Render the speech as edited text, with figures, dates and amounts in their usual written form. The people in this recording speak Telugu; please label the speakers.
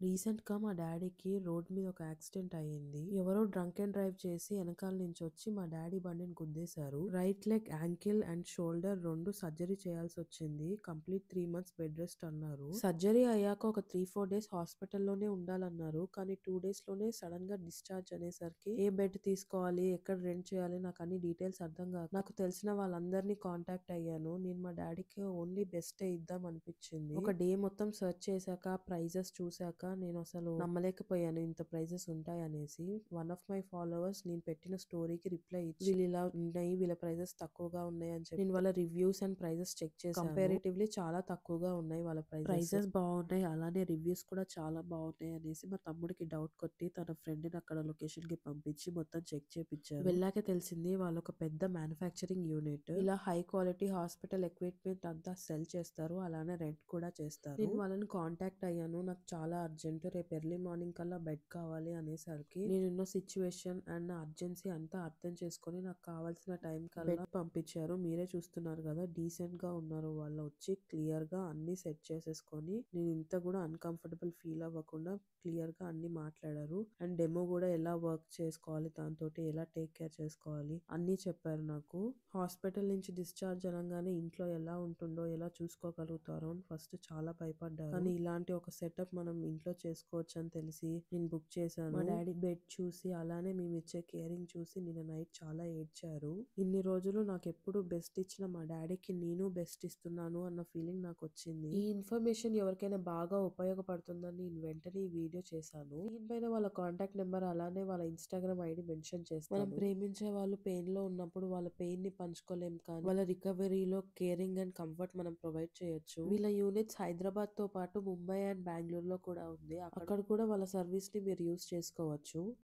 Speaker 1: రీసెంట్‌గా మా డ్యాడీకి రోడ్ మీద ఒక యాక్సిడెంట్ అయ్యింది. ఎవరో డ్రంక్ అండ్ డ్రైవ్ చేసి ఎనకాల నుంచి వచ్చి మా డ్యాడీ బండిని గుద్దేశారు. Right leg, ankle and shoulder 2 surgery చేయాల్సొచ్చింది. కంప్లీట్ 3 మంత్స్ బెడ్ రెస్ట్ అన్నారు. సర్జరీ అయ్యాక ఒక 3-4 డేస్ హాస్పిటల్‌లోనే ఉండాలన్నారు. కానీ 2 డేస్‌లోనే సడెన్‌గా డిశ్చార్జ్ అనేసరికి ఏ బెడ్ తీసుకోవాలి, ఎక్కడ రెంట్ చేయాలి నాకు అన్ని డీటెయిల్స్ అర్థం కాక నాకు తెలిసిన వాళ్ళందరినీ కాంటాక్ట్ అయ్యాను. నేను మా డ్యాడీకి ఓన్లీ బెస్టే ఇద్దాం అనిపించింది. ఒక డే మొత్తం సెర్చ్ చేశాక, ప్రైజెస్ చూశాక నేను అసలు నమ్మలేకపోయాను ఇంత ప్రైజెస్ ఉంటాయనేసి. వన్ ఆఫ్ మై ఫాలోవర్స్ నేను పెట్టిన స్టోరీకి రిప్లై ఇచ్చి వీళ్ళు ఇలా ఉన్నాయి, వీళ్ళ ప్రైజెస్ తక్కువగా ఉన్నాయి అని చెప్పి నేను వాళ్ళ రివ్యూస్ అండ్ ప్రైజెస్ చెక్ చేశాను. కంపారిటివ్లీ చాలా తక్కువగా ఉన్నాయి వాళ్ళ ప్రైజెస్ బాగున్నాయి, అలానే రివ్యూస్ కూడా చాలా బాగున్నాయి అనేసి మా తమ్ముడికి డౌట్ కొట్టి తన ఫ్రెండ్ ని అక్కడ లొకేషన్ కి పంపించి మొత్తం చెక్ చేపించారు. వెళ్ళాక తెలిసింది వాళ్ళు ఒక పెద్ద మ్యానుఫ్యాక్చరింగ్ యూనిట్. ఇలా హై క్వాలిటీ హాస్పిటల్ ఎక్విప్మెంట్ అంతా సెల్ చేస్తారు, అలానే రెంట్ కూడా చేస్తారు. నేను వాళ్ళని కాంటాక్ట్ అయ్యాను. నాకు చాలా అర్జెంట్, రేపు ఎర్లీ మార్నింగ్ కల్లా బెడ్ కావాలి అనేసరికి నేనున్న సిచ్యువేషన్ అండ్ నా అర్జెన్సీ అంతా అర్థం చేసుకొని నాకు కావాల్సిన టైం కల్లా బెడ్ పంపించారు. మీరే చూస్తున్నారు కదా, డీసెంట్ గా ఉన్నారు వాళ్ళు. వచ్చి క్లియర్ గా అన్ని సెట్ చేసేసుకొని నేను ఇంత కూడా అన్కంఫర్టబుల్ ఫీల్ అవ్వకుండా క్లియర్ గా అన్ని మాట్లాడారు. అండ్ డెమో కూడా ఎలా వర్క్ చేసుకోవాలి, దాంతో ఎలా టేక్ కేర్ చేసుకోవాలి అన్ని చెప్పారు నాకు. హాస్పిటల్ నుంచి డిశ్చార్జ్ అనగానే ఇంట్లో ఎలా ఉంటుందో, ఎలా చూసుకోగలుగుతారో అని ఫస్ట్ చాలా భయపడ్డారు. కానీ ఇలాంటి ఒక సెటప్ మనం ఇంట్లో చేసుకోవచ్చు అని తెలిసి నేను బుక్ చేశాను. మా డాడీ బెడ్ చూసి, అలానే మేము ఇచ్చే కేరింగ్ చూసి నిన్న నైట్ చాలా ఏడ్చారు. ఇన్ని రోజులు నాకు ఎప్పుడు బెస్ట్ ఇచ్చిన మా డాడీకి నేను బెస్ట్ ఇస్తున్నాను అన్న ఫీలింగ్ నాకు వచ్చింది. ఈ ఇన్ఫర్మేషన్ ఎవరికైనా బాగా ఉపయోగపడుతుందని నేను వెంటనే ఈ వీడియో చేశాను. దీనిపైన వాళ్ళ కాంటాక్ట్ నెంబర్ అలానే వాళ్ళ ఇన్స్టాగ్రామ్ ఐడి మెన్షన్ చేస్తాను. మనం ప్రేమించే వాళ్ళు పెయిన్ లో ఉన్నప్పుడు వాళ్ళ పెయిన్ ని పంచుకోలేం, కానీ వాళ్ళ రికవరీలో కేరింగ్ అండ్ కంఫర్ట్ మనం ప్రొవైడ్ చేయొచ్చు. వీళ్ళ యూనిట్స్ హైదరాబాద్ తో పాటు ముంబై అండ్ బెంగళూరులో కూడా ఉంది. అక్కడ కూడా వాళ్ళ సర్వీస్ ని మీరు యూస్ చేసుకోవచ్చు.